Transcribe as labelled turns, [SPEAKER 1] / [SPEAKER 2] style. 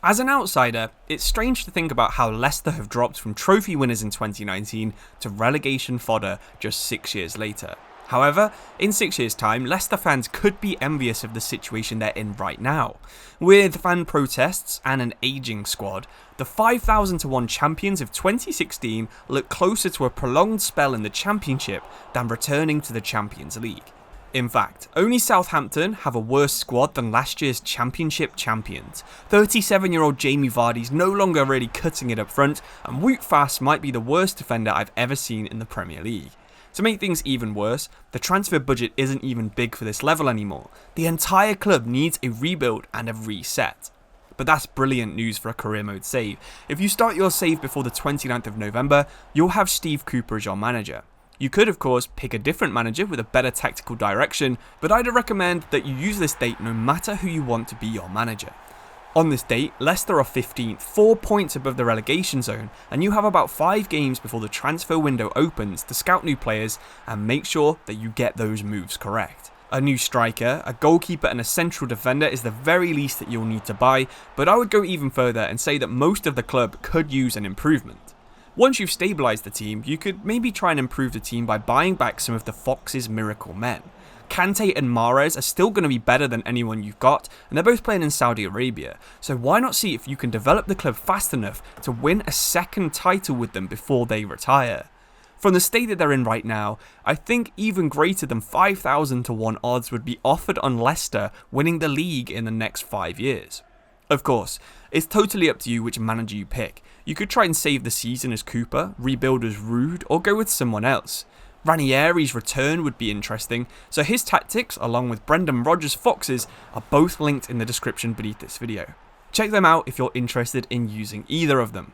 [SPEAKER 1] As an outsider, it's strange to think about how Leicester have dropped from trophy winners in 2019 to relegation fodder just 6 years later. However, in 6 years' time, Leicester fans could be envious of the situation they're in right now. With fan protests and an ageing squad, the 5,000-1 champions of 2016 look closer to a prolonged spell in the Championship than returning to the Champions League. In fact, only Southampton have a worse squad than last year's Championship champions. 37-year-old Jamie Vardy's no longer really cutting it up front, and Wout Faes might be the worst defender I've ever seen in the Premier League. To make things even worse, the transfer budget isn't even big for this level anymore. The entire club needs a rebuild and a reset. But that's brilliant news for a career mode save. If you start your save before the 29th of November, you'll have Steve Cooper as your manager. You could, of course, pick a different manager with a better tactical direction, but I'd recommend that you use this date no matter who you want to be your manager. On this date, Leicester are 15th, 4 points above the relegation zone, and you have about 5 games before the transfer window opens to scout new players and make sure that you get those moves correct. A new striker, a goalkeeper and a central defender is the very least that you'll need to buy, but I would go even further and say that most of the club could use an improvement. Once you've stabilised the team, you could maybe try and improve the team by buying back some of the Fox's miracle men. Kante and Mahrez are still going to be better than anyone you've got, and they're both playing in Saudi Arabia, so why not see if you can develop the club fast enough to win a second title with them before they retire. From the state that they're in right now, I think even greater than 5,000-1 odds would be offered on Leicester winning the league in the next 5 years. Of course, it's totally up to you which manager you pick. You could try and save the season as Cooper, rebuild as Rude, or go with someone else. Ranieri's return would be interesting, so his tactics, along with Brendan Rodgers' Fox's, are both linked in the description beneath this video. Check them out if you're interested in using either of them.